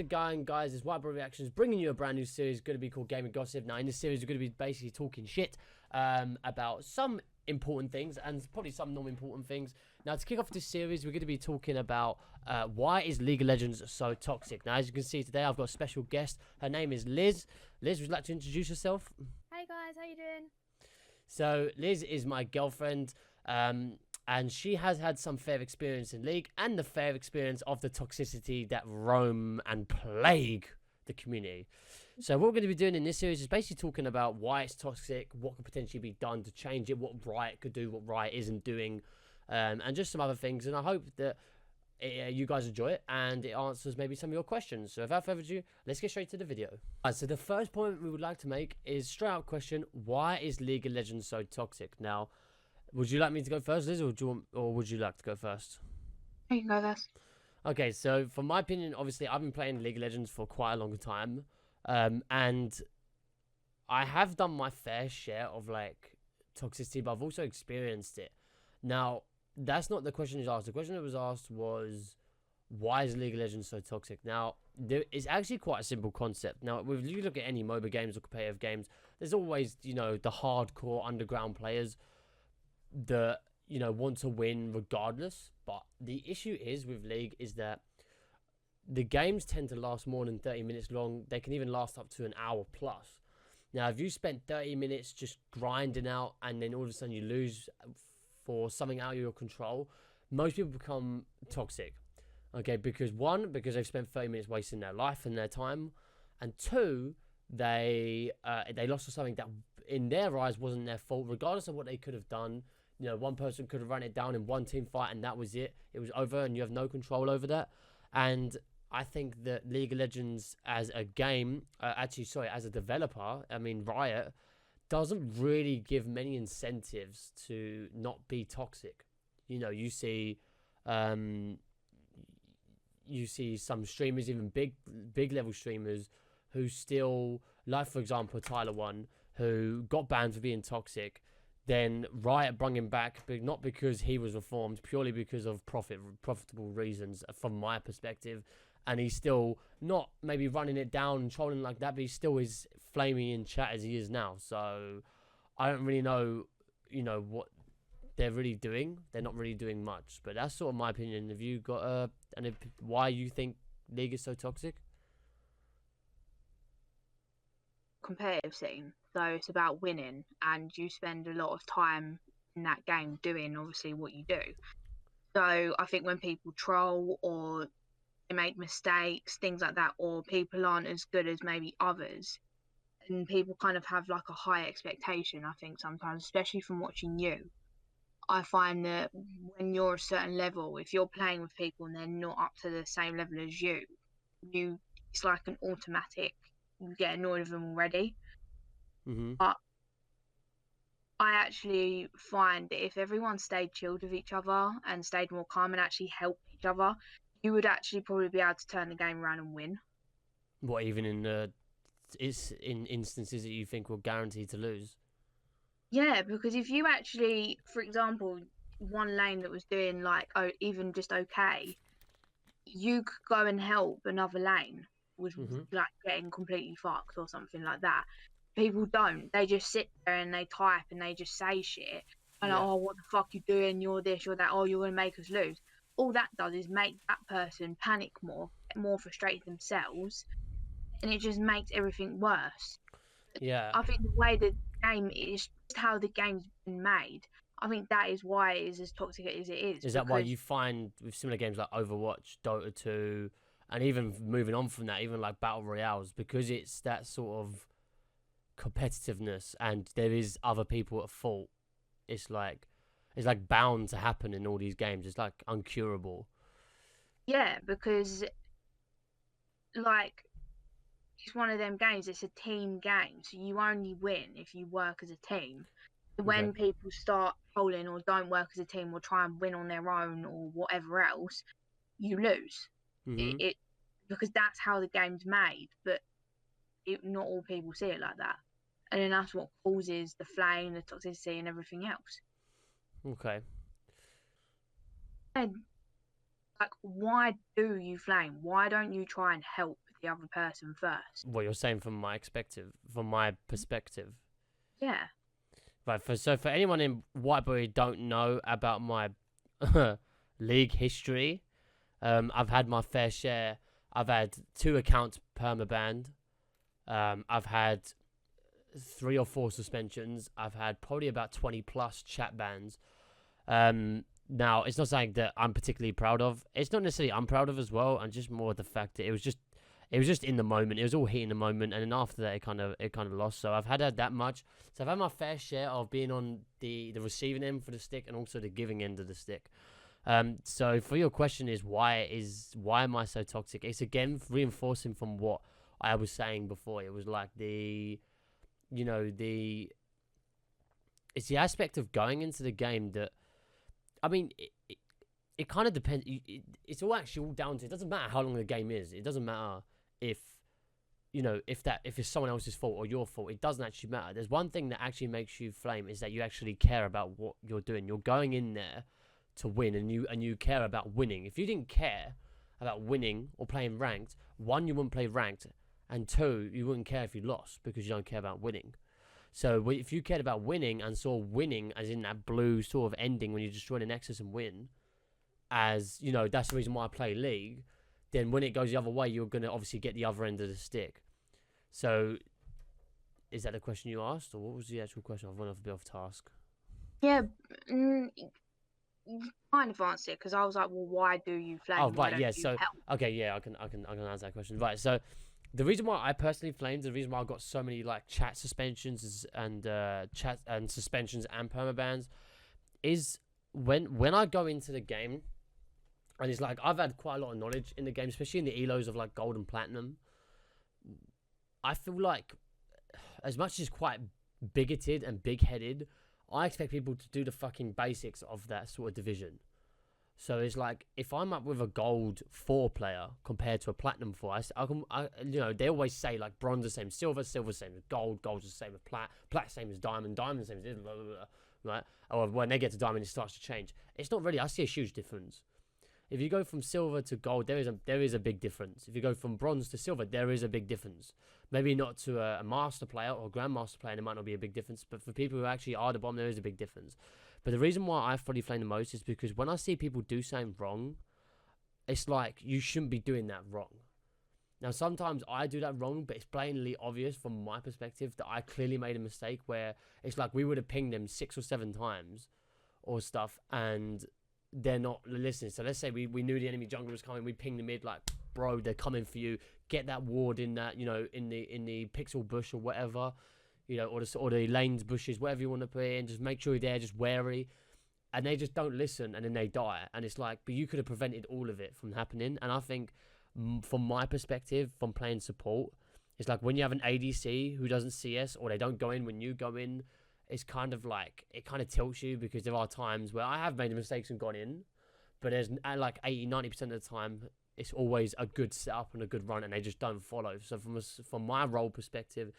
Going, guys, it's White Boy Reactions bringing you a brand new series going to be called Gaming Gossip. Now in this series we're going to be basically talking shit about some important things and probably some non-important things. Now to kick off this series we're going to be talking about why is League of Legends so toxic. Now as you can see today I've got a special guest. Her name is Liz. Liz, would you like to introduce yourself? Hey guys, how you doing? So Liz is my girlfriend, and she has had some fair experience in League and the fair experience of the toxicity that roam and plague the community. So what we're going to be doing in this series is basically talking about why it's toxic, what could potentially be done to change it, what Riot could do, what Riot isn't doing, and just some other things. And I hope that you guys enjoy it and it answers maybe some of your questions. So without further ado, let's get straight to the video. Alright, so the first point we would like to make is straight out question: why is League of Legends so toxic? Now, would you like me to go first, Liz, or would you like to go first? You can go first. Okay, so from my opinion, obviously I've been playing League of Legends for quite a long time, and I have done my fair share of like toxicity, but I've also experienced it. Now, that's not the question that was asked. The question that was asked was, why is League of Legends so toxic? Now, it's actually quite a simple concept. Now, if you look at any MOBA games or competitive games, there's always, the hardcore underground players that, want to win regardless. But the issue is with League is that the games tend to last more than 30 minutes long. They can even last up to an hour plus. Now, if you spent 30 minutes just grinding out and then all of a sudden you lose for something out of your control, most people become toxic. Okay, because one, because they've spent 30 minutes wasting their life and their time, and two, they lost for something that in their eyes wasn't their fault, regardless of what they could have done. One person could have run it down in one team fight and that was it. It was over and you have no control over that. And I think that League of Legends as a game, as a developer, Riot, doesn't really give many incentives to not be toxic. You see some streamers, even big level streamers, who still, like for example Tyler One, who got banned for being toxic. Then Riot brought him back, but not because he was reformed, purely because of profitable reasons from my perspective. And he's still not maybe running it down and trolling like that, but he still is flaming in chat as he is now. So I don't really know, what they're really doing. They're not really doing much, but that's sort of my opinion. Have you got why you think League is so toxic? Competitive scene, so it's about winning, and you spend a lot of time in that game doing obviously what you do. So I think when people troll or they make mistakes, things like that, or people aren't as good as maybe others, and people kind of have like a high expectation, I think sometimes, especially from watching you. I find that when you're a certain level, if you're playing with people and they're not up to the same level as you, it's like an automatic, you get annoyed with them already. But I actually find that if everyone stayed chilled with each other and stayed more calm and actually helped each other, you would actually probably be able to turn the game around and win. What, even in instances that you think will guarantee to lose? Yeah, because if you actually, for example, one lane that was doing like even just okay, you could go and help another lane was like getting completely fucked or something like that. People don't. They just sit there and they type and they just say shit. And Yeah. like, oh, what the fuck you doing? You're this, you're that. Oh, you're gonna make us lose. All that does is make that person panic more, get more frustrated themselves, and it just makes everything worse. Yeah. I think the way the game is, just how the game's been made, I think that is why it is as toxic as it is. Is that why you find with similar games like Overwatch, Dota 2, and even moving on from that, even like Battle Royales, because it's that sort of competitiveness and there is other people at fault, it's like bound to happen in all these games. It's like uncurable. Yeah, because like it's one of them games, it's a team game, so you only win if you work as a team. When people start trolling or don't work as a team or try and win on their own or whatever else, you lose. It because that's how the game's made, but not all people see it like that, and then that's what causes the flame, the toxicity, and everything else. Okay. And like, why do you flame? Why don't you try and help the other person first. What you're saying from my perspective. Yeah. Right. So for anyone in Whitebody don't know about my league history, I've had my fair share. I've had 2 accounts permabanned. I've had 3 or 4 suspensions. I've had probably about 20 plus chat bans. Now, it's not something that I'm particularly proud of. It's not necessarily I'm proud of as well, and just more the fact that it was just in the moment. It was all heat in the moment, and then after that, it kind of lost. So I've had that much. So I've had my fair share of being on the receiving end for the stick and also the giving end of the stick. So for your question is why am I so toxic? It's again reinforcing from what I was saying before. It was like it's the aspect of going into the game that, I mean, it kind of depends. It's all actually all down to, it doesn't matter how long the game is. It doesn't matter if it's someone else's fault or your fault. It doesn't actually matter. There's one thing that actually makes you flame, is that you actually care about what you're doing. You're going in there to win, and you care about winning. If you didn't care about winning or playing ranked, 1, you wouldn't play ranked, and 2, you wouldn't care if you lost because you don't care about winning. So if you cared about winning and saw winning as in that blue sort of ending when you destroy the Nexus and win, as, that's the reason why I play League, then when it goes the other way, you're going to obviously get the other end of the stick. So is that the question you asked, or what was the actual question? I've run off a bit off task. Yeah, you kind of answered it, because I was like, well, why do you flame? Oh, right, yeah. So okay, yeah, I can answer that question. Right, so the reason why I personally flamed, the reason why I got so many like chat suspensions and suspensions and permabans, is when I go into the game, and it's like I've had quite a lot of knowledge in the game, especially in the elos of like gold and platinum. I feel like, as much as it's quite bigoted and big-headed, I expect people to do the fucking basics of that sort of division. So it's like, if I'm up with a gold 4 player compared to a platinum 4, they always say like bronze is the same as silver, silver's the same as gold, gold's the same as plat same as diamond, diamond's the same as blah, blah, blah, right? Or when they get to diamond, it starts to change. It's not really. I see a huge difference. If you go from silver to gold, there is a big difference. If you go from bronze to silver, there is a big difference. Maybe not to a master player or grandmaster player, there might not be a big difference. But for people who actually are the bomb, there is a big difference. But the reason why I fully flame the most is because when I see people do something wrong, it's like, you shouldn't be doing that wrong. Now, sometimes I do that wrong, but it's blatantly obvious from my perspective that I clearly made a mistake, where it's like we would have pinged them 6 or 7 times or stuff, and they're not listening. So let's say we knew the enemy jungle was coming, we pinged the mid, like, bro, they're coming for you, get that ward in that, in the pixel bush or whatever, or the lanes bushes, whatever you want to put in, just make sure you're there, just wary, and they just don't listen, and then they die, and it's like, but you could have prevented all of it from happening. And I think, from my perspective, from playing support, it's like when you have an ADC who doesn't CS, or they don't go in when you go in, it's kind of like, it kind of tilts you, because there are times where I have made mistakes and gone in, but there's like 80-90% of the time, it's always a good setup and a good run, and they just don't follow. So from my role perspective,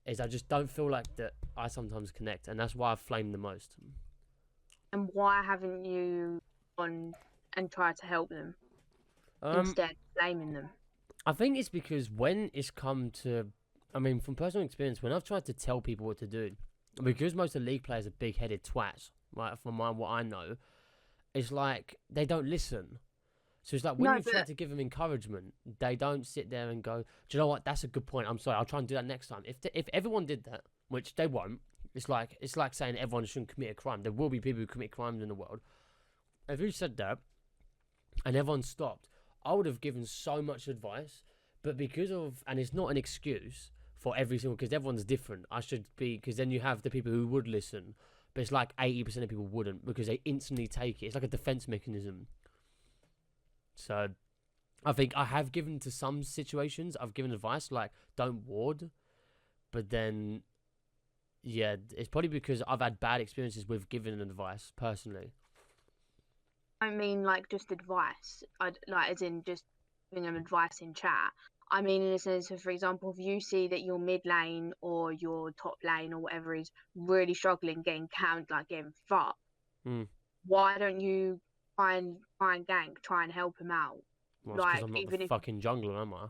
is I just don't feel like that I sometimes connect, and that's why I've flamed the most. And why haven't you gone and tried to help them instead of blaming them? I think it's because when it's come to, I mean, from personal experience, when I've tried to tell people what to do, because most of the league players are big-headed twats, right, from what I know, it's like they don't listen. So it's like when you try to give them encouragement, they don't sit there and go, do you know what, that's a good point, I'm sorry, I'll try and do that next time. If everyone did that, which they won't, it's like saying everyone shouldn't commit a crime. There will be people who commit crimes in the world. If you said that and everyone stopped, I would have given so much advice, but because of, and it's not an excuse for every single, because everyone's different, because then you have the people who would listen, but it's like 80% of people wouldn't, because they instantly take it. It's like a defense mechanism. So I think I have given to some situations, I've given advice like, don't ward, but then, yeah, it's probably because I've had bad experiences with giving advice personally. I mean, like, just advice. As in just giving them advice in chat. I mean, in a sense, for example, if you see that your mid lane or your top lane or whatever is really struggling, getting camped, like getting fucked, why don't you try and gank, try and help him out? Well, it's because I'm not the fucking jungler, am I?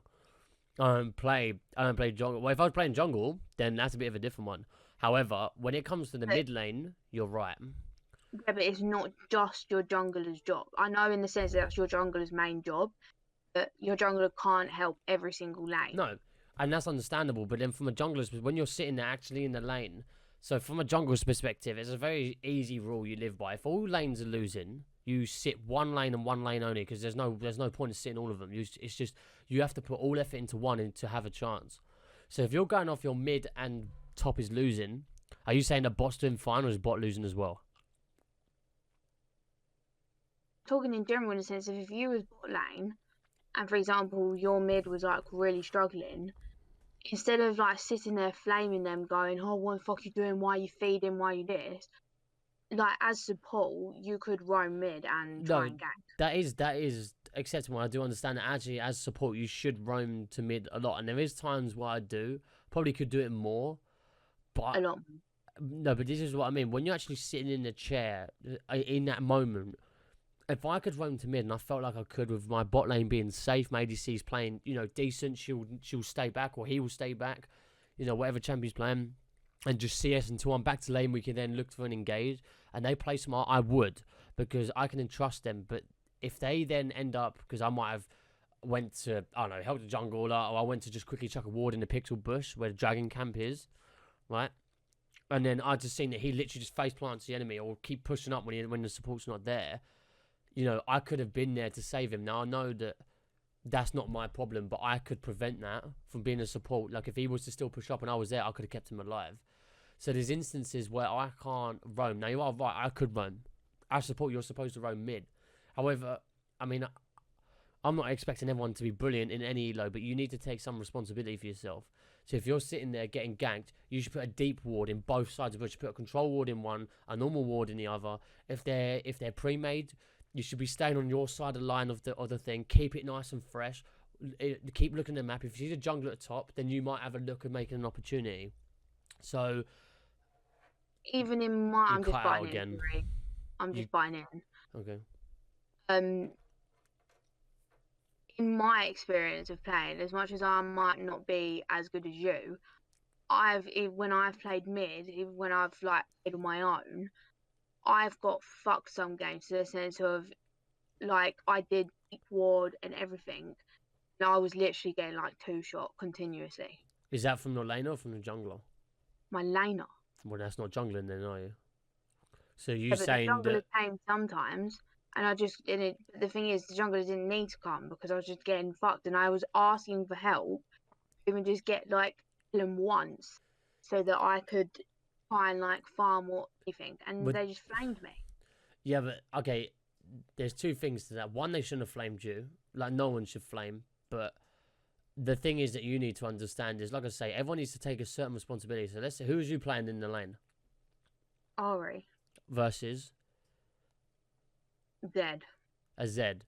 I don't play jungle. Well, if I was playing jungle, then that's a bit of a different one. However, when it comes to the But mid lane, you're right. yeah, but it's not just your jungler's job. I know in the sense that that's your jungler's main job, but your jungler can't help every single lane. No, and that's understandable. But then from a jungler's, when you're sitting there actually in the lane, so from a jungler's perspective, it's a very easy rule you live by. If all lanes are losing, you sit one lane and one lane only because there's no point in sitting all of them. It's just you have to put all effort into one and to have a chance. So if you're going off your mid and top is losing, are you saying that bot's doing fine or is bot losing as well? Talking in general, in the sense of if you was bot lane, and for example your mid was like really struggling, instead of like sitting there flaming them, going, "Oh, what the fuck you doing? Why you feeding? Why you this?" Like as support, you could roam mid and try No, and gank that is acceptable. I do understand that actually as support you should roam to mid a lot, and there is times where I do probably could do it more, a but lot. no, but this is what I mean. When you're actually sitting in the chair in that moment, if I could roam to mid and I felt like I could with my bot lane being safe, my ADC's playing, decent, she'll stay back or he will stay back, whatever champion's playing, and just CS until I'm back to lane, we can then look for an engage, and they play smart, I would, because I can entrust them. But if they then end up, because I might have went to, I don't know, help the jungler, or I went to just quickly chuck a ward in the pixel bush where the dragon camp is, right? And then I just seen that he literally just face plants the enemy or keep pushing up when the support's not there. I could have been there to save him. Now I know that that's not my problem, but I could prevent that from being a support. Like if he was to still push up and I was there, I could have kept him alive. So there's instances where I can't roam. Now you are right, I could roam. As support, you're supposed to roam mid. However, I mean, I'm not expecting everyone to be brilliant in any elo, but you need to take some responsibility for yourself. So if you're sitting there getting ganked, you should put a deep ward in both sides of it. You should put a control ward in one, a normal ward in the other. If they're pre-made, you should be staying on your side of the line of the thing. Keep it nice and fresh. Keep looking at the map. If you see the jungler at the top, then you might have a look at making an opportunity. So Even in my, you I'm just cut out buying again. in. Sorry. I'm You just buying in. okay? Um, in my experience of playing, as much as I might not be as good as you, when I've played mid, even when I've like played on my own, I've got fucked some games to the sense of like I did deep ward and everything, and I was literally getting like two shot continuously. Is that from the laner or from the jungler? My laner. Well, that's not jungling then, are you? So you Yeah, but the saying jungler that? came sometimes, and I just didn't. The thing is, the jungler didn't need to come because I was just getting fucked, and I was asking for help, even just get like them once, so that I could try and like farm or anything, and But they just flamed me. yeah, but okay. There's two things to that. One, they shouldn't have flamed you. Like no one should flame. But the thing is that you need to understand is, like I say, everyone needs to take a certain responsibility. So let's say, who was you playing in the lane Ari, versus dead. a Zed?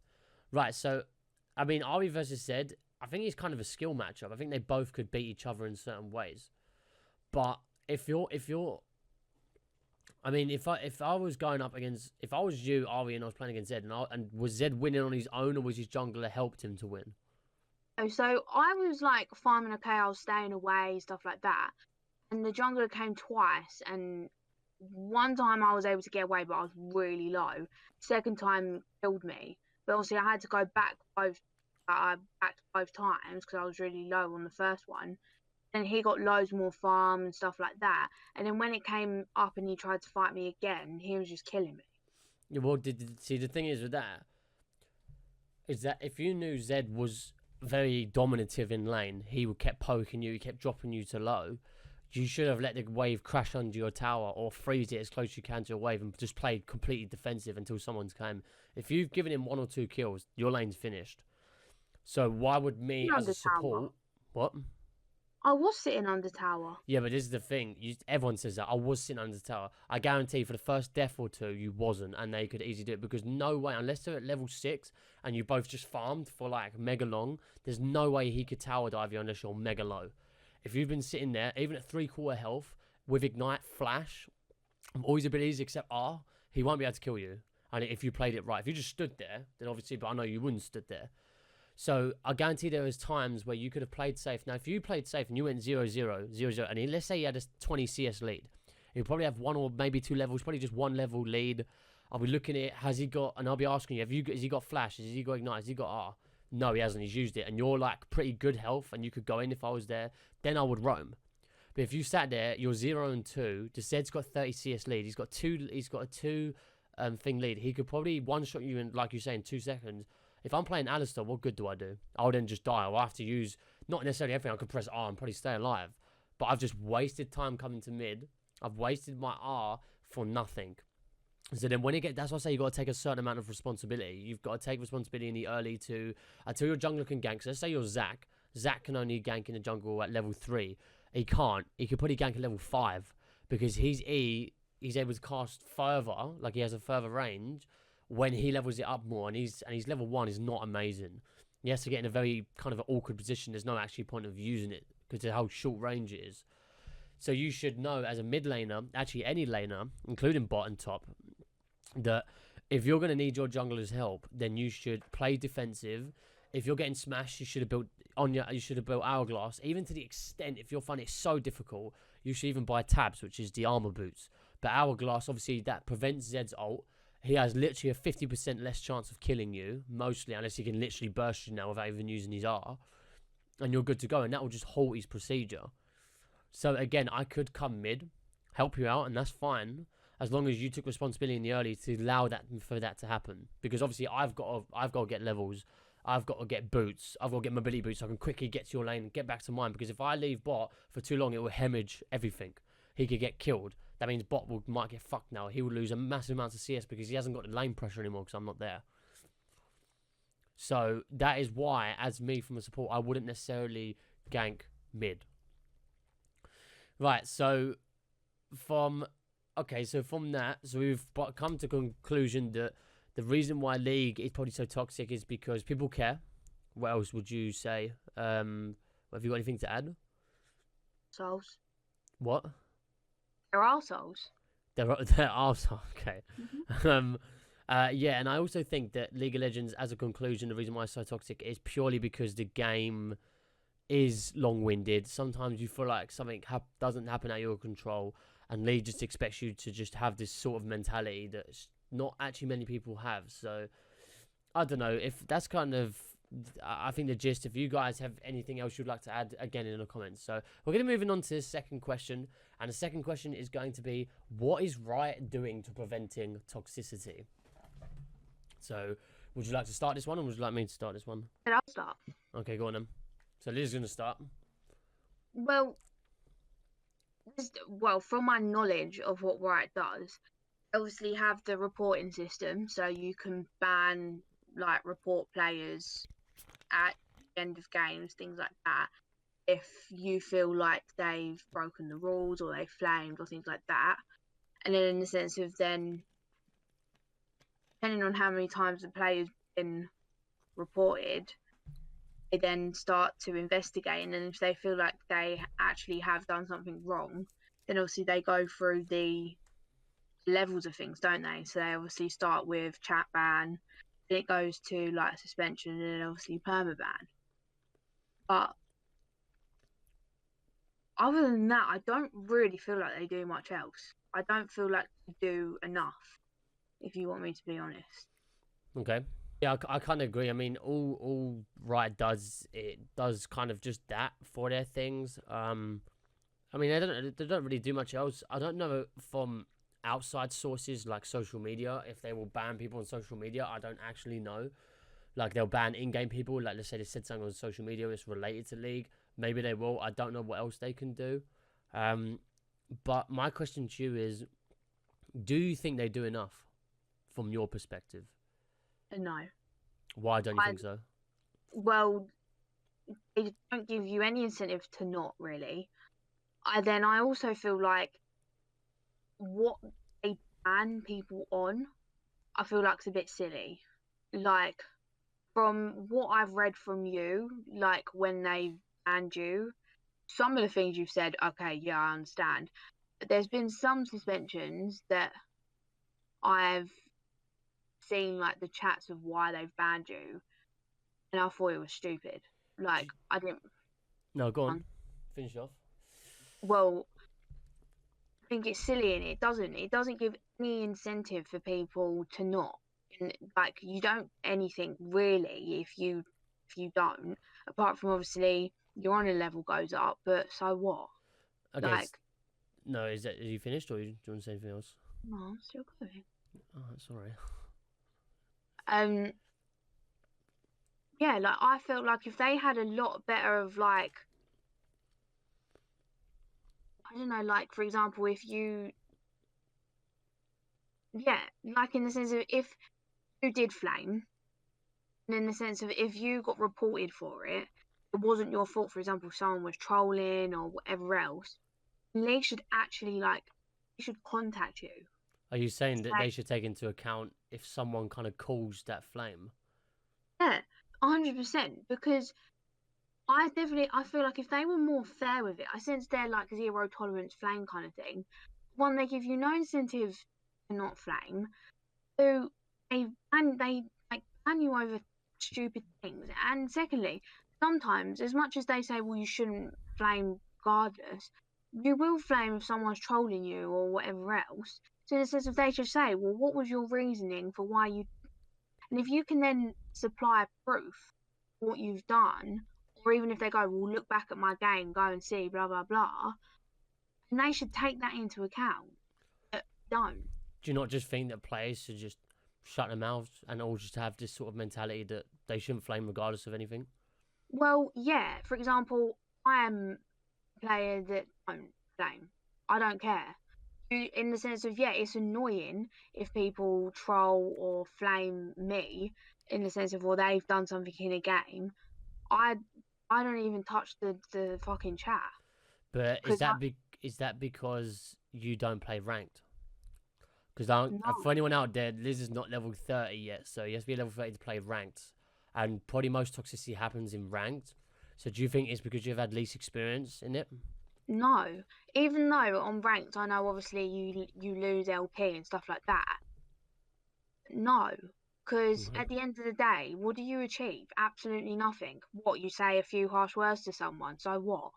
Right. So, I mean, Ari versus Zed. I think it's kind of a skill matchup. I think they both could beat each other in certain ways. But if you're I mean, if I was going up against, if I was you, Ari, and I was playing against Zed, and was Zed winning on his own, or was his jungler helped him to win? Oh, so I was like farming, okay, I was staying away, stuff like that, and the jungler came twice, and one time I was able to get away, but I was really low. Second time killed me, but obviously I had to go back both times because I was really low on the first one. Then he got loads more farm and stuff like that. And then when it came up and he tried to fight me again, he was just killing me. Yeah, well, see the thing is with that is that if you knew Zed was very dominative in lane, he would kept poking you, he kept dropping you to low. You should have let the wave crash under your tower or freeze it as close as you can to a wave and just played completely defensive until someone's came. If you've given him 1 or 2 kills, your lane's finished. So why would me as a support? What? I was sitting under tower. Yeah, but this is the thing. Everyone says that. I was sitting under the tower. I guarantee for the first death or two, you wasn't, and they could easily do it because no way, unless they're at level 6 and you both just farmed for like mega long, there's no way he could tower dive you unless you're mega low. If you've been sitting there, even at 3/4 health, with Ignite, Flash, all his abilities except R, he won't be able to kill you. And if you played it right, if you just stood there, then obviously, but I know you wouldn't stood there. So I guarantee there was times where you could have played safe. Now, if you played safe and you went 0-0, and let's say you had a 20 CS lead, you probably have one or maybe two levels, probably just one level lead. I'll be looking at it, has he got, and I'll be asking you, has he got flash? Has he got ignite? Has he got R? No, he hasn't. He's used it. And you're like pretty good health and you could go in if I was there, then I would roam. But if you sat there, you're 0-2, Zed's got 30 CS lead, he's got a two thing lead. He could probably one-shot you in, like you say, in 2 seconds. If I'm playing Alistair, what good do I do? I'll then just die. I'll have to use, not necessarily everything, I could press R and probably stay alive. But I've just wasted time coming to mid. I've wasted my R for nothing. So then when that's why I say you've got to take a certain amount of responsibility. You've got to take responsibility in the early to, until your jungler can gank. So let's say you're Zach. Zach can only gank in the jungle at level 3. He can't. He could probably gank at level 5 because he's able to cast further, like he has a further range when he levels it up more. And he's level 1 is not amazing. He has to get in a very kind of an awkward position. There's no actually point of using it because of how short range it is. So you should know as a mid laner, actually any laner, including bot and top, that if you're going to need your jungler's help, then you should play defensive. If you're getting smashed, you should have built Hourglass. Even to the extent, if you're finding it so difficult, you should even buy tabs, which is the armor boots. But Hourglass, obviously, that prevents Zed's ult. He has literally a 50% less chance of killing you, mostly, unless he can literally burst you now without even using his R. And you're good to go, and that will just halt his procedure. So again, I could come mid, help you out, and that's fine, as long as you took responsibility in the early to allow that for that to happen. Because obviously, I've got to get levels, I've got to get boots, I've got to get mobility boots, so I can quickly get to your lane and get back to mine. Because if I leave bot for too long, it will hemorrhage everything. He could get killed. That means bot might get fucked now. He will lose a massive amount of CS because he hasn't got the lane pressure anymore because I'm not there. So that is why, as me from a support, I wouldn't necessarily gank mid. Right, so from that, so we've come to conclusion that the reason why League is probably so toxic is because people care. What else would you say? Have you got anything to add? Souls. What? There are souls. There are souls. Okay. Mm-hmm. Yeah, and I also think that League of Legends, as a conclusion, the reason why it's so toxic is purely because the game is long-winded. Sometimes you feel like something doesn't happen at your control, and League just expects you to just have this sort of mentality that not actually many people have. So I don't know if that's kind of, I think, the gist. If you guys have anything else you'd like to add, again, in the comments. So we're going to move on to the second question, and the second question is going to be, what is Riot doing to preventing toxicity? So would you like to start this one, or would you like me to start this one? I'll start. Okay, go on then. So Liz's going to start. Well, from my knowledge of what Riot does, obviously have the reporting system, so you can ban, like, report players at the end of games, things like that, if you feel like they've broken the rules or they flamed or things like that. And then in the sense of then, depending on how many times the player's been reported, they then start to investigate, and then if they feel like they actually have done something wrong, then obviously they go through the levels of things, don't they? So they obviously start with chat ban, then it goes to like suspension, and then obviously permaban. But other than that, I don't really feel like they do much else. I don't feel like they do enough, if you want me to be honest. Okay. Yeah, I kind of agree. I mean, all Riot does, it does kind of just that for their things. I mean, they don't really do much else. I don't know from outside sources like social media if they will ban people on social media. I don't actually know. Like, they'll ban in-game people. Like, let's say they said something on social media that's related to League. Maybe they will. I don't know what else they can do. But my question to you is, do you think they do enough from your perspective? No. Why don't you think so? Well, they don't give you any incentive to not, really. I also feel like what they ban people on, I feel like it's a bit silly. Like, from what I've read from you, like when they banned you, some of the things you've said, okay, yeah, I understand. But there's been some suspensions that I've seen, like the chats of why they've banned you, and I thought it was stupid. Like, I didn't. No, go on. Finish off. Well, I think it's silly, and it doesn't give any incentive for people to not. And, like, you don't anything really if you don't, apart from obviously your honor level goes up. But so what? Okay. Like, No, are you finished, or do you want to say anything else? no, I'm still going. Oh, sorry. Yeah, like I felt like if they had a lot better of like, I don't know, like for example, if you, yeah, like in the sense of if you did flame, and in the sense of if you got reported for it, it wasn't your fault. For example, if someone was trolling or whatever else, they should actually like, they should contact you. Are you saying that Like, they should take into account if someone kind of calls that flame? yeah, 100%, because I feel like if they were more fair with it, I sense they're like zero tolerance flame kind of thing. One, they give you no incentive to not flame. Two, they like ban you over stupid things. And secondly, sometimes as much as they say, well, you shouldn't flame regardless, you will flame if someone's trolling you or whatever else. So in the sense of they should say, well, what was your reasoning for why you, and if you can then supply proof for what you've done, or even if they go, well, look back at my game, go and see, blah, blah, blah, and they should take that into account. But don't. Do you not just think that players should just shut their mouths and all just have this sort of mentality that they shouldn't flame regardless of anything? Well, yeah, for example, I am a player that don't flame. I don't care. In the sense of, yeah, it's annoying if people troll or flame me in the sense of, well, they've done something in a game. I I don't even touch the fucking chat But because is that because you don't play ranked? Because no, for anyone out there, Liz is not level 30 yet, so you have to be level 30 to play ranked. And probably most toxicity happens in ranked. So do you think it's because you've had least experience in it? no. Even though on ranked, I know obviously you lose LP and stuff like that. No, because No. at the end of the day, what do you achieve? Absolutely nothing. What, you say a few harsh words to someone, so what?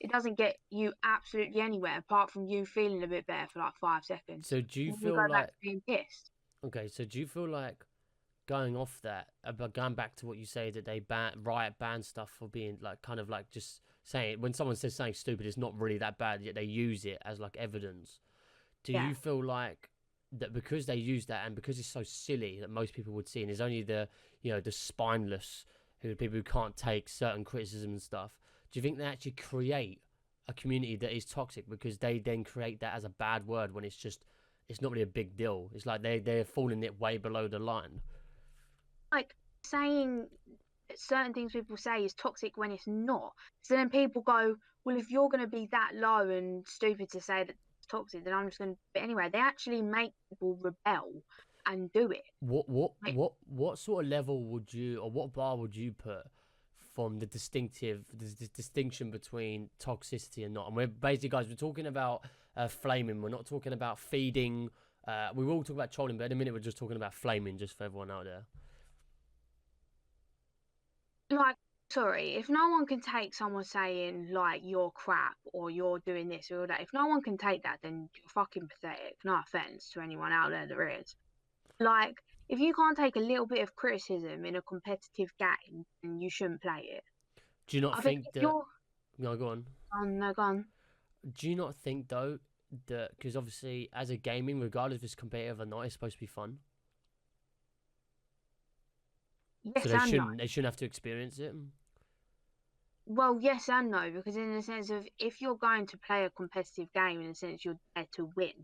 It doesn't get you absolutely anywhere apart from you feeling a bit better for like 5 seconds. So do you And then you feel go back like to being pissed. okay? So do you feel like going off that, about going back to what you say that they ban stuff for being like kind of like just saying when someone says something stupid, it's not really that bad, yet they use it as like evidence. Do Yeah. you feel like that because they use that and because it's so silly that most people would see, and it's only the the spineless people who can't take certain criticism and stuff? Do you think they actually create a community that is toxic because they then create that as a bad word when it's not really a big deal? It's like they're falling it way below the line. Like saying certain things people say is toxic when it's not. So then people go, well, if you're going to be that low and stupid to say that it's toxic, then I'm just going to. But anyway, they actually make people rebel and do it. Like, What sort of level would you, or what bar would you put from the distinction between toxicity and not? And we're basically, guys, we're talking about flaming. We're not talking about feeding. We will talk about trolling, but in a minute we're just talking about flaming, just for everyone out there. like, sorry, if no one can take someone saying like you're crap or you're doing this or that, if no one can take that, then you're fucking pathetic. No offense to anyone out there is. Like, if you can't take a little bit of criticism in a competitive game, then you shouldn't play it. Do you not I think think if that? you're No, go on. no, gone. Do you not think though that because obviously as a gaming, regardless if it's competitive or not, it's supposed to be fun. So Yes and no. they shouldn't have to experience it. Well, yes and no, because in the sense of if you're going to play a competitive game, in the sense you're there to win,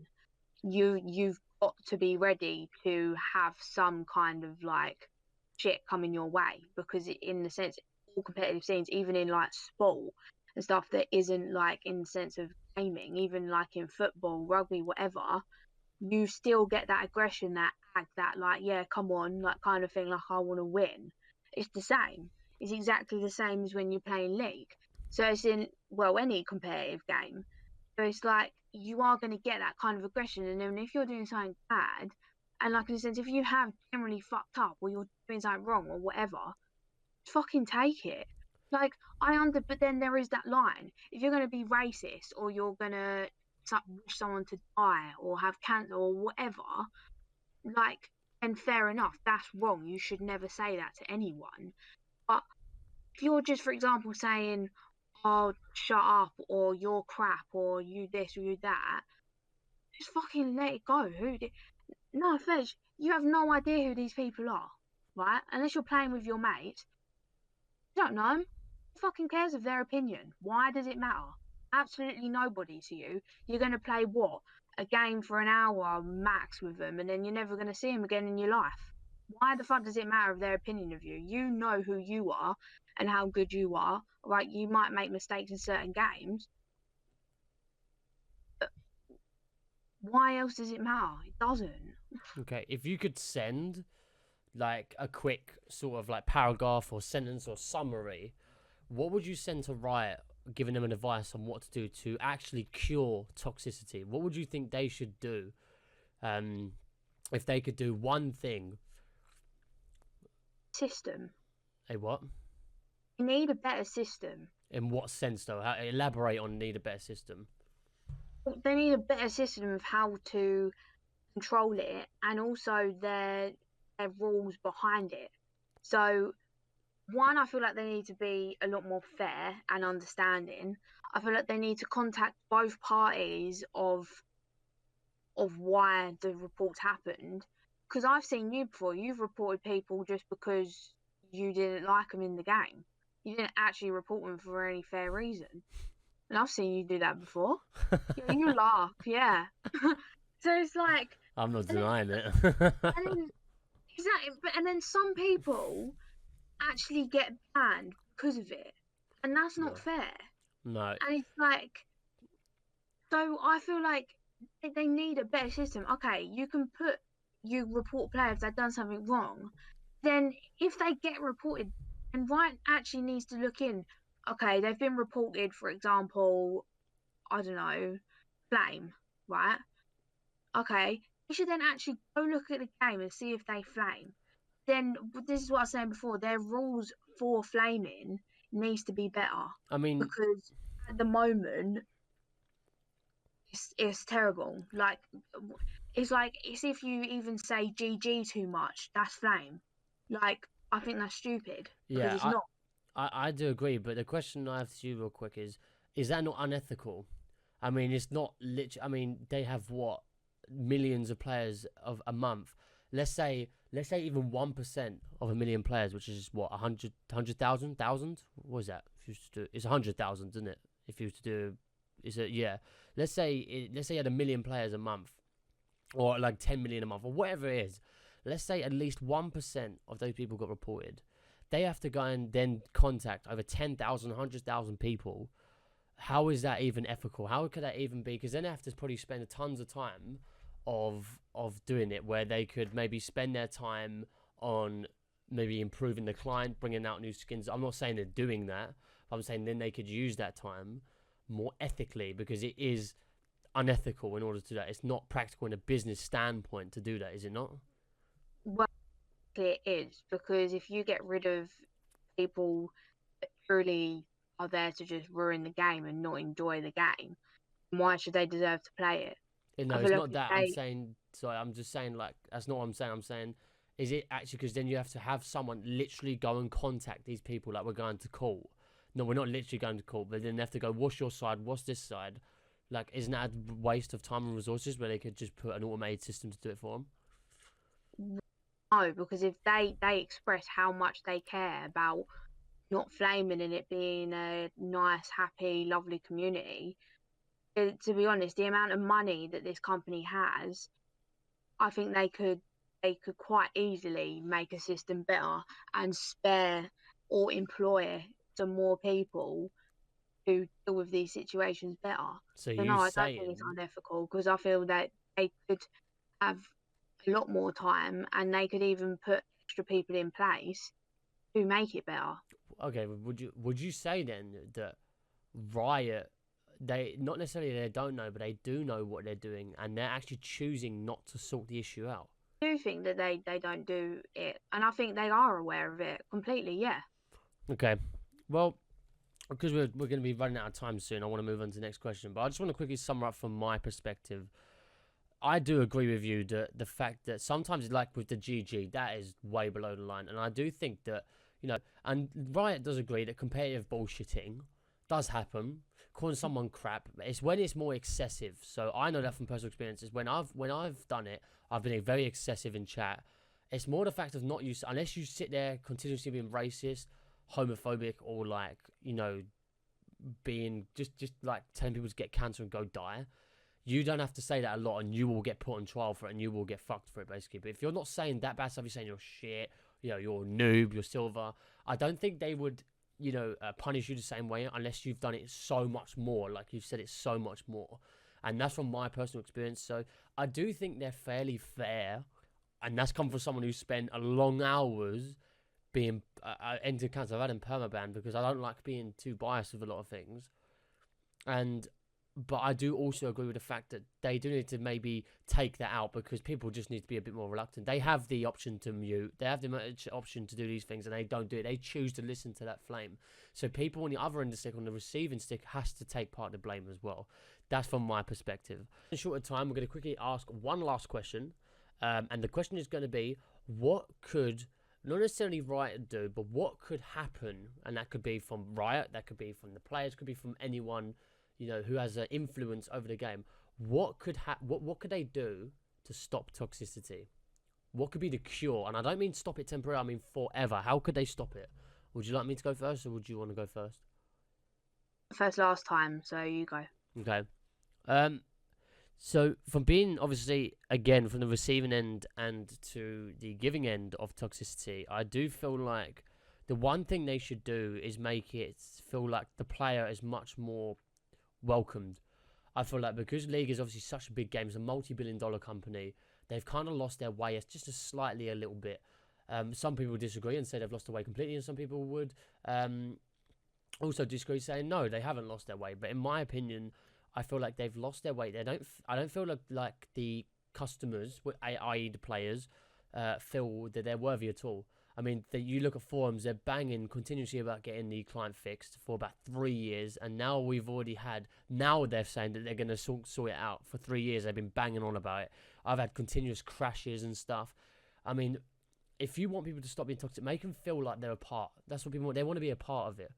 you've got to be ready to have some kind of like shit coming your way, because in the sense all competitive scenes, even in like sport and stuff that isn't like in the sense of gaming, even like in football, rugby, whatever, you still get that aggression, that act, that like, yeah, come on, like kind of thing, like I want to win. It's the same. It's exactly the same as when you're playing League. So it's in, well, any competitive game. So it's like you are going to get that kind of aggression. And then if you're doing something bad, and like in a sense, if you have generally fucked up or you're doing something wrong or whatever, fucking take it. Like, but then there is that line. If you're going to be racist or you're going to wish someone to die or have cancer or whatever, like, then fair enough, that's wrong. You should never say that to anyone. But if you're just, for example, saying, oh, shut up, or you're crap, or you this, or you that, just fucking let it go. No, Fledge, you have no idea who these people are, right? Unless you're playing with your mates. You don't know them. Who fucking cares of their opinion? Why does it matter? Absolutely nobody to you. You're going to play what? A game for an hour max with them, and then you're never going to see them again in your life. Why the fuck does it matter of their opinion of you? You know who you are and how good you are. Right? You might make mistakes in certain games, but why else does it matter? It doesn't. Okay, if you could send like a quick sort of like paragraph or sentence or summary, what would you send to Riot, giving them an advice on what to do to actually cure toxicity? What would you think they should do, if they could do one thing? System. A what? You need a better system. In what sense, though? Elaborate on need a better system. They need a better system of how to control it, and also their rules behind it. So, one, I feel like they need to be a lot more fair and understanding. I feel like they need to contact both parties of why the reports happened, because I've seen you before. You've reported people just because you didn't like them in the game. You didn't actually report them for any fair reason. And I've seen you do that before. You laugh, yeah. So it's like, I'm not denying it. and then some people actually get banned because of it, and that's not fair. No. And it's like, so I feel like they need a better system. Okay, you report players that done something wrong. Then if they get reported, and Riot actually needs to look in. Okay, they've been reported, for example, I don't know, flame, right? Okay, you should then actually go look at the game and see if they flame. Then this is what I was saying before. Their rules for flaming needs to be better. I mean, because at the moment it's terrible. Like it's if you even say GG too much, that's flame. Like I think that's stupid. Because it's not. I do agree, but the question I have to you real quick is that not unethical? I mean, it's not literally. I mean, they have what, millions of players of a month. Let's say even 1% of a million players, which is what, 100,000. What is that? If you used to do, it's 100,000, isn't it? If you used to do, is it? Yeah. Let's say you had 1 million players a month, or like 10 million a month, or whatever it is. Let's say at least 1% of those people got reported. They have to go and then contact over 10,000, 100,000 people. How is that even ethical? How could that even be? Because then they have to probably spend tons of time of doing it, where they could maybe spend their time on maybe improving the client, bringing out new skins. I'm not saying they're doing that. I'm saying then they could use that time more ethically, because it is unethical in order to do that. It's not practical in a business standpoint to do that, is it not? Well, it is, because if you get rid of people that truly are there to just ruin the game and not enjoy the game, why should they deserve to play it? No, it's not that. I'm saying, sorry, I'm just saying, like, that's not what I'm saying. I'm saying, is it actually, because then you have to have someone literally go and contact these people, like we're going to court. No, we're not literally going to court, but then they have to go, what's your side? What's this side? Like, isn't that a waste of time and resources where they could just put an automated system to do it for them? No, because if they express how much they care about not flaming and it being a nice, happy, lovely community, to be honest, the amount of money that this company has, I think they could quite easily make a system better and spare or employ some more people who deal with these situations better. So no, I don't think it's unethical, because I feel that they could have a lot more time and they could even put extra people in place to make it better. Okay, would you say then that Riot, they not necessarily they don't know, but they do know what they're doing, and they're actually choosing not to sort the issue out? I do think that they don't do it, and I think they are aware of it completely. Yeah. Okay. Well, because we're going to be running out of time soon, I want to move on to the next question. But I just want to quickly sum up from my perspective. I do agree with you that the fact that sometimes, like with the GG, that is way below the line. And I do think that, and Riot does agree that competitive bullshitting does happen. Calling someone crap, it's when it's more excessive. So I know that from personal experiences. When I've done it, I've been very excessive in chat. It's more the fact of not use unless you sit there continuously being racist, homophobic, or like being just like telling people to get cancer and go die. You don't have to say that a lot, and you will get put on trial for it, and you will get fucked for it, basically. But if you're not saying that bad stuff, you're saying you're shit, you're a noob, you're silver. I don't think they would, punish you the same way unless you've done it so much more, like you've said it so much more. And that's from my personal experience. So I do think they're fairly fair, and that's come from someone who spent a long hours being entered cancer. I've had him permaban because I don't like being too biased with a lot of things. But I do also agree with the fact that they do need to maybe take that out because people just need to be a bit more reluctant. They have the option to mute. They have the option to do these things, and they don't do it. They choose to listen to that flame. So people on the other end of the stick, on the receiving stick, has to take part of the blame as well. That's from my perspective. In a shorter time, we're going to quickly ask one last question. And the question is going to be, what could, not necessarily Riot do, but what could happen? And that could be from Riot, that could be from the players, could be from anyone who has an influence over the game. What could what could they do to stop toxicity? What could be the cure? And I don't mean stop it temporarily, I mean forever. How could they stop it? Would you like me to go first, or would you want to go first? First last time, so you go. Okay. So from being, obviously, again, from the receiving end and to the giving end of toxicity, I do feel like the one thing they should do is make it feel like the player is much more welcomed. I feel like because League is obviously such a big game, it's a multi-billion-dollar company, they've kind of lost their way. It's just a little bit. Some people disagree and say they've lost their way completely, and some people would also disagree, saying no, they haven't lost their way. But in my opinion, I feel like they've lost their way. I don't feel like the customers, i.e. the players, feel that they're worthy at all. I mean, you look at forums, they're banging continuously about getting the client fixed for about 3 years, and now they're saying that they're going to sort it out. For 3 years, they've been banging on about it. I've had continuous crashes and stuff. I mean, if you want people to stop being toxic, make them feel like they're a part. That's what people want. They want to be a part of it.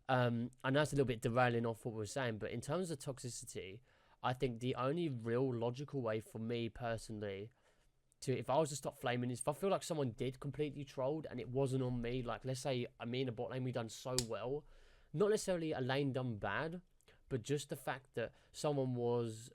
I know it's a little bit derailing off what we were saying, but in terms of toxicity, I think the only real logical way for me personally if I was to stop flaming, if I feel like someone did completely trolled and it wasn't on me, like let's say me in a bot lane, we done so well, not necessarily a lane done bad, but just the fact that someone was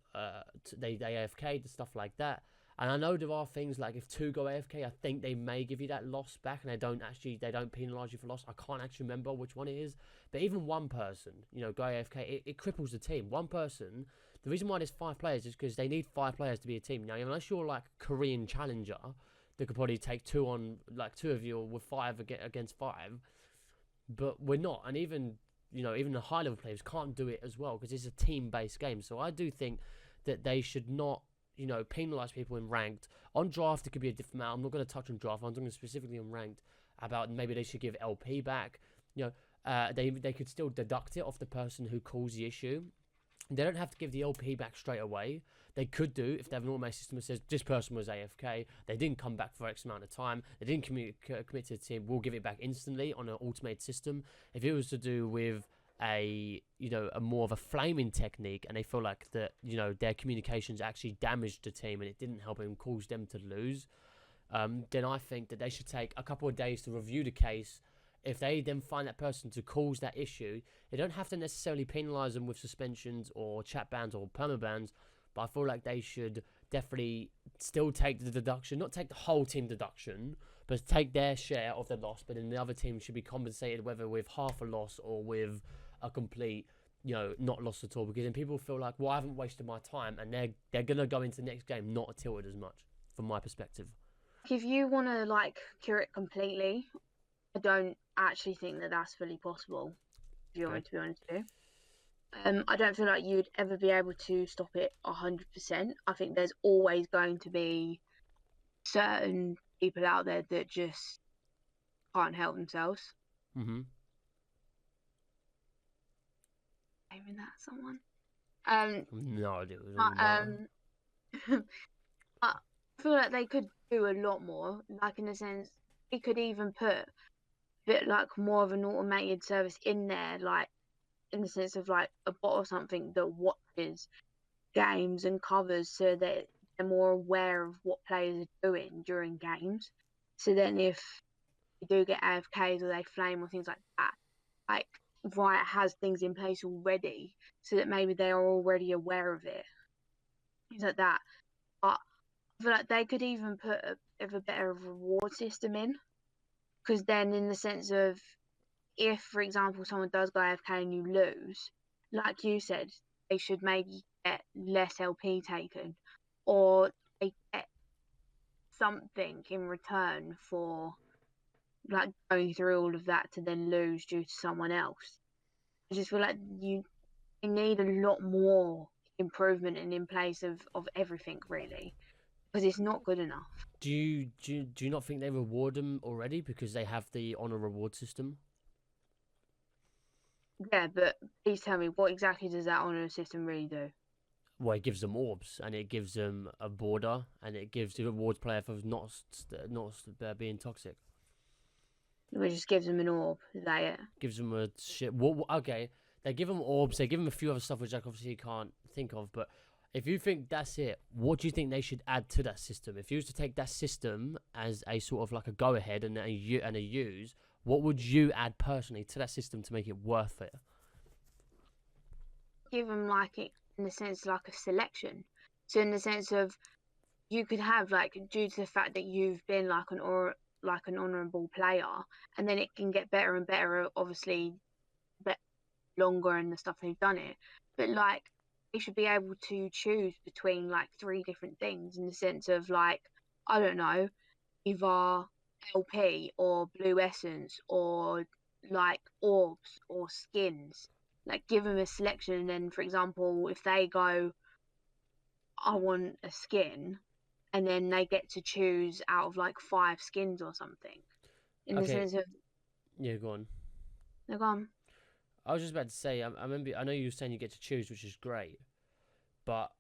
they AFK'd and stuff like that. And I know there are things like if two go AFK, I think they may give you that loss back, and they don't penalise you for loss. I can't actually remember which one it is, but even one person, go AFK, it cripples the team. One person. The reason why there's 5 players is because they need 5 players to be a team. Now, unless you're like a Korean challenger, that could probably take 2 on, like 2 of you with 5 against 5. But we're not. And even the high level players can't do it as well because it's a team based game. So I do think that they should not, penalise people in ranked. On draft, it could be a different matter. I'm not going to touch on draft. I'm talking specifically on ranked about maybe they should give LP back. They could still deduct it off the person who caused the issue. They don't have to give the LP back straight away. They could do if they have an automated system that says this person was AFK, they didn't come back for X amount of time, they didn't commit to the team, we'll give it back instantly on an automated system. If it was to do with a more of a flaming technique and they feel like that their communications actually damaged the team and it didn't help and cause them to lose, then I think that they should take a couple of days to review the case. If they then find that person to cause that issue, they don't have to necessarily penalise them with suspensions or chat bans or permabans, but I feel like they should definitely still take the deduction, not take the whole team deduction, but take their share of the loss, but then the other team should be compensated whether with half a loss or with a complete, not loss at all, because then people feel like, well, I haven't wasted my time, and they're going to go into the next game not tilted as much, from my perspective. If you want to cure it completely, I don't actually think that that's fully possible, if you want me to be honest with you. I don't feel like you'd ever be able to stop it 100%. I think there's always going to be certain people out there that just can't help themselves. Mm-hmm. aiming at someone. Um, No idea what you're but, talking about. but I feel like they could do a lot more. Like in the sense, they could even put a bit like more of an automated service in there, like in the sense of like a bot or something that watches games and covers so that they're more aware of what players are doing during games. So then if they do get AFKs or they flame or things like that, like Riot has things in place already so that maybe they are already aware of it. Things like that. But I feel like they could even put a better reward system in. Because then in the sense of if, for example, someone does go AFK and you lose, like you said, they should maybe get less LP taken, or they get something in return for like going through all of that to then lose due to someone else. I just feel like you need a lot more improvement and in place of everything really, because it's not good enough. Do you not think they reward them already because they have the honor reward system? Yeah, but please tell me, what exactly does that honor system really do? Well, it gives them orbs and it gives them a border and it gives the rewards player for not being toxic. It just gives them an orb. Is that it? Gives them a shit. Okay, they give them orbs. They give them a few other stuff which I obviously can't think of. But if you think that's it, what do you think they should add to that system? If you was to take that system as a sort of like a go ahead and a use, what would you add personally to that system to make it worth it? Give them like it in the sense like a selection. So in the sense of you could have like due to the fact that you've been like an honourable player, and then it can get better and better. Obviously, but longer and the stuff they've done it. But like they should be able to choose between like 3 different things in the sense of like I don't know, either LP or blue essence or like orbs or skins. Like give them a selection, and then for example, if they go, I want a skin, and then they get to choose out of like 5 skins or something. In the Okay, sense of yeah, go on. they're gone. I was just about to say, I remember, I know you were saying you get to choose, which is great, but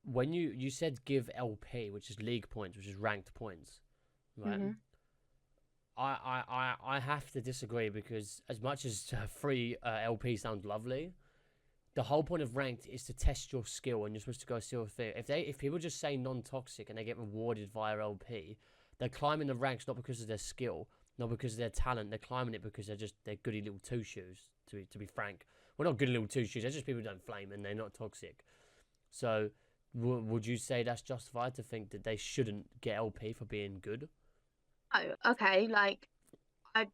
when you said give LP, which is league points, which is ranked points, right? Mm-hmm. I have to disagree because as much as free LP sounds lovely, the whole point of ranked is to test your skill, and you're supposed to go still fair. If people just say non-toxic and they get rewarded via LP, they're climbing the ranks not because of their skill, not because of their talent. They're climbing it because they're goody little two shoes. To be frank, well, not goody little two shoes. They're just people who don't flame and they're not toxic. So, would you say that's justified to think that they shouldn't get LP for being good? Oh, okay. Like I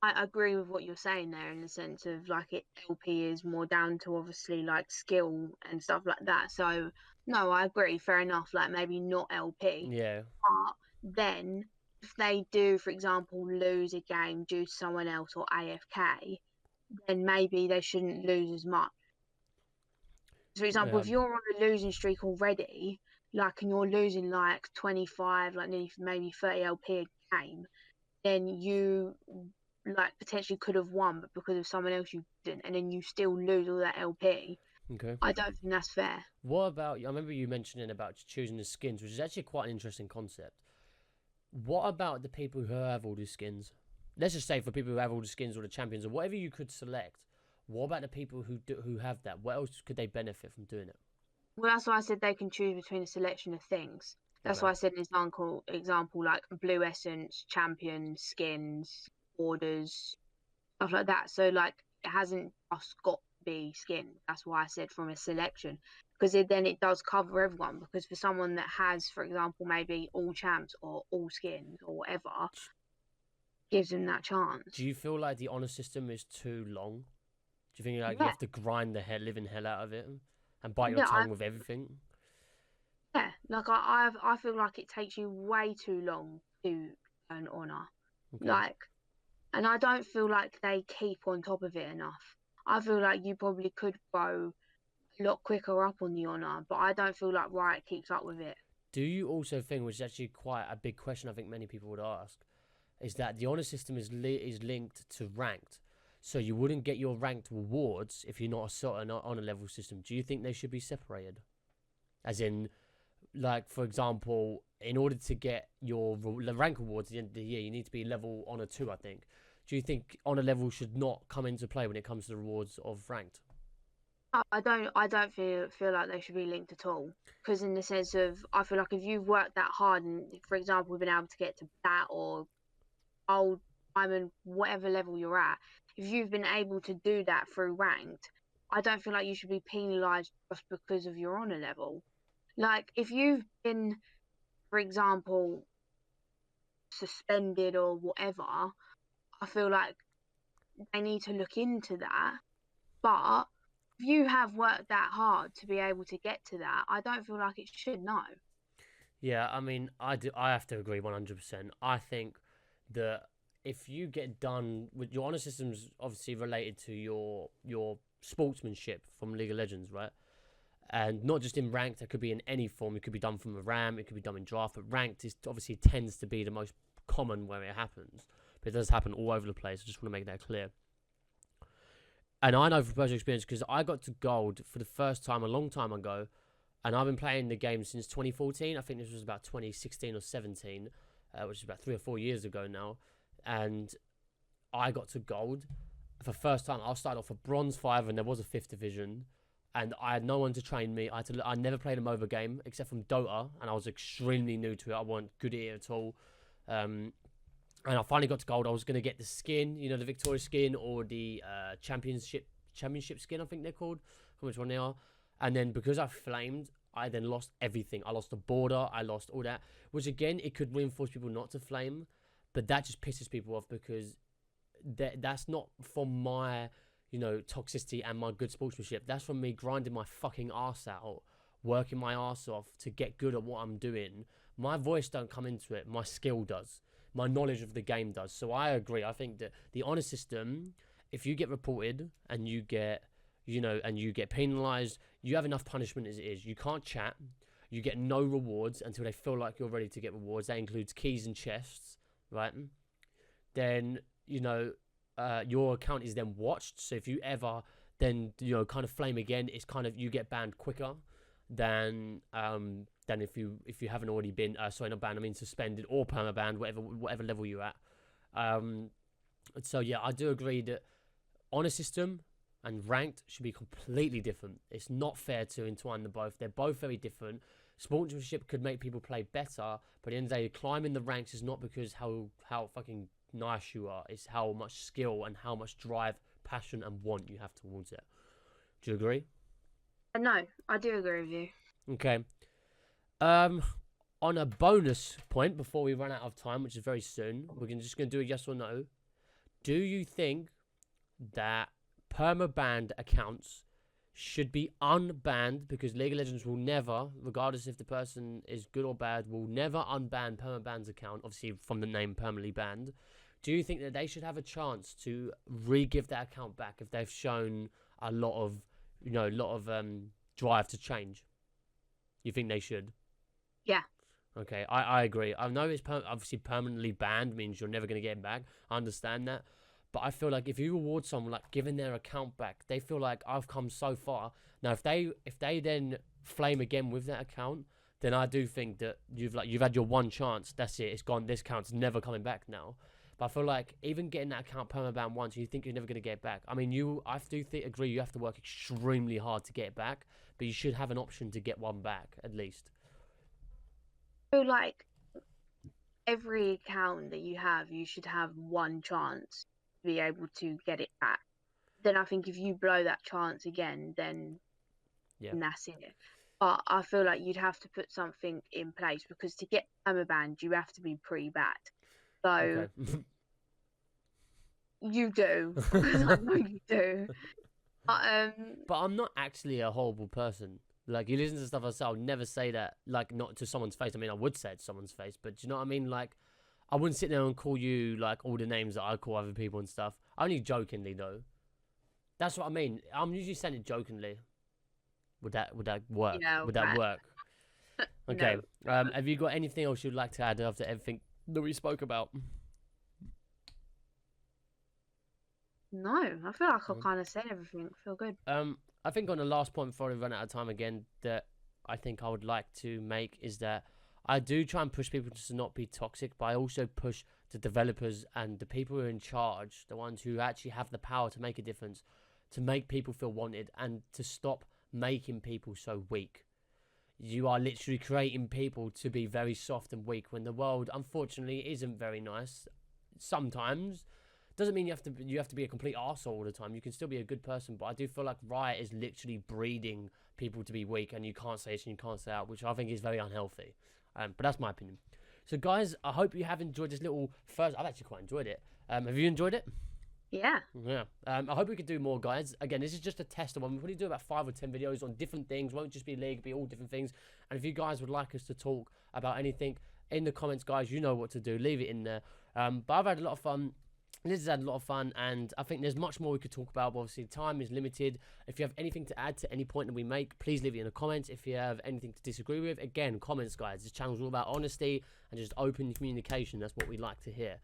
I agree with what you're saying there in the sense of like LP is more down to obviously like skill and stuff like that. So no, I agree. Fair enough. Like maybe not LP, Yeah. but then if they do, for example, lose a game due to someone else or AFK, then maybe they shouldn't lose as much. For example, if you're on a losing streak already, like and you're losing like 25, like nearly maybe 30 LP a game, then you like potentially could have won, but because of someone else you didn't, and then you still lose all that LP. Okay. I don't think that's fair. What about? I remember you mentioning about choosing the skins, which is actually quite an interesting concept. What about the people who have all the skins? Let's just say for people who have all the skins or the champions or whatever you could select. What about the people who have that? What else could they benefit from doing it? Well, that's why I said they can choose between a selection of things. That's Okay. why I said an example like blue essence, champions, skins, orders, stuff like that. So like it hasn't just got to be skin. That's why I said from a selection, because then it does cover everyone. Because for someone that has, for example, maybe all champs or all skins or whatever, gives them that chance. Do you feel like the honor system is too long? Do you think like you Yeah, have to grind the living hell out of it and bite your yeah, tongue with everything? yeah. Like I feel like it takes you way too long to earn honor. Okay. Like, and I don't feel like they keep on top of it enough. I feel like you probably could go a lot quicker up on the honor, but I don't feel like Riot keeps up with it. Do you also think, which is actually quite a big question I think many people would ask, is that the honor system is linked to ranked? so you wouldn't get your ranked rewards if you're not a certain on a level system. Do you think they should be separated? As in, like, for example, in order to get your rank awards at the end of the year, you need to be level honor 2, I think. Do you think honor level should not come into play when it comes to the rewards of ranked? I don't feel like they should be linked at all. Because in the sense of, I feel like if you've worked that hard and, for example, we've been able to get to that or gold, diamond, whatever level you're at, if you've been able to do that through ranked, I don't feel like you should be penalised just because of your honor level. Like, if you've been, for example, suspended or whatever, I feel like they need to look into that. But if you have worked that hard to be able to get to that, I don't feel like it should, no. Yeah, I mean, I have to agree 100%. I think that if you get done with your honor systems, obviously related to your sportsmanship from League of Legends, right? And not just in ranked, it could be in any form. It could be done from a ram, it could be done in draft, but ranked is obviously tends to be the most common where it happens. But it does happen all over the place. I just want to make that clear. And I know from personal experience because I got to gold for the first time a long time ago, and I've been playing the game since 2014. I think this was about 2016 or 17, which is about 3 or 4 years ago now. And I got to gold for the first time. I started off a bronze 5, and there was a 5th division, and I had no one to train me. I never played a MOBA game except from Dota, and I was extremely new to it. I wasn't good at it at all. And I finally got to gold. I was going to get the skin, the Victoria skin or the championship skin, I think they're called. From which one they are. And then because I flamed, I then lost everything. I lost the border. I lost all that. Which again, it could reinforce people not to flame. But that just pisses people off because that's not from my, toxicity and my good sportsmanship. That's from me grinding my fucking arse out, working my arse off to get good at what I'm doing. My voice don't come into it. My skill does. My knowledge of the game does. So I agree. I think that the honor system, if you get reported and you get, and you get penalized, you have enough punishment as it is. You can't chat. You get no rewards until they feel like you're ready to get rewards. That includes keys and chests, right? Then, your account is then watched. So if you ever then, kind of flame again, it's kind of, you get banned quicker than if you haven't already been not banned, I mean suspended or permabanned, whatever level you're at. So yeah, I do agree that honor system and ranked should be completely different. It's not fair to entwine them both. They're both very different. Sportsmanship could make people play better, but at the end of the day, climbing the ranks is not because how fucking nice you are. It's how much skill and how much drive, passion, and want you have towards it. Do you agree? No, I do agree with you. Okay. On a bonus point before we run out of time, which is very soon, we're just going to do a yes or no. Do you think that perma-banned accounts should be unbanned because League of Legends will never, regardless if the person is good or bad, will never unban perma-banned's account, obviously from the name permanently banned? Do you think that they should have a chance to re-give that account back if they've shown a lot of drive to change? You think they should? Yeah. Okay, I agree. I know it's obviously permanently banned means you're never going to get it back. I understand that. But I feel like if you reward someone like giving their account back, they feel like I've come so far. Now, if they then flame again with that account, then I do think that you've had your one chance. That's it. It's gone. This account's never coming back now. But I feel like even getting that account permaban once, you think you're never going to get it back. I mean, I do agree you have to work extremely hard to get it back, but you should have an option to get one back at least. I feel like every account that you have, you should have one chance to be able to get it back. Then I think if you blow that chance again, then that's it. But I feel like you'd have to put something in place because to get permabanned, you have to be pretty bad. So okay. You do. I know you do. But I'm not actually a horrible person. Like, you listen to stuff I say, I'll never say that, like, not to someone's face. I mean, I would say it to someone's face, but do you know what I mean? Like, I wouldn't sit there and call you, like, all the names that I call other people and stuff. Only jokingly, though. That's what I mean. I'm usually saying it jokingly. Would that work? Yeah, would that work? Okay. No. Have you got anything else you'd like to add after everything that we spoke about? No, I feel like I've Mm. kind of said everything. I feel good. I think on the last point before we run out of time again, that I think I would like to make is that I do try and push people to not be toxic, but I also push the developers and the people who are in charge, the ones who actually have the power to make a difference, to make people feel wanted and to stop making people so weak. You are literally creating people to be very soft and weak when the world, unfortunately, isn't very nice. Sometimes doesn't mean you have to be a complete arsehole all the time. You can still be a good person, but I do feel like Riot is literally breeding people to be weak, and you can't say this and you can't say that, which I think is very unhealthy. But that's my opinion. So, guys, I hope you have enjoyed this little first. I've actually quite enjoyed it. Have you enjoyed it? Yeah. Yeah. I hope we could do more, guys. Again, this is just a test of one. We'll probably do about 5 or 10 videos on different things. Won't just be League, be all different things. And if you guys would like us to talk about anything in the comments, guys, you know what to do. Leave it in there. But I've had a lot of fun. Liz has had a lot of fun, and I think there's much more we could talk about, but obviously time is limited. If you have anything to add to any point that we make, please leave it in the comments. If you have anything to disagree with, again, comments, guys. This channel's all about honesty and just open communication. That's what we like to hear.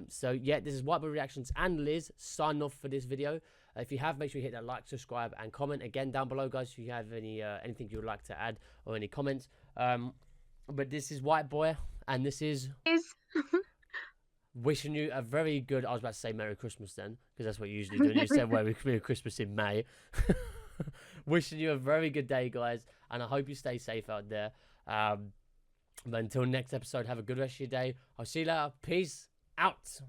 So yeah, this is Whiteboard Reactions and Liz signing off for this video. If you have, make sure you hit that like, subscribe, and comment again down below, guys, if you have any anything you would like to add or any comments. But this is White Boy, and this is wishing you a very good, I was about to say Merry Christmas then, because that's what you usually do. You said Merry Christmas in May. Wishing you a very good day, guys, and I hope you stay safe out there. But until next episode, have a good rest of your day. I'll see you later. Peace out.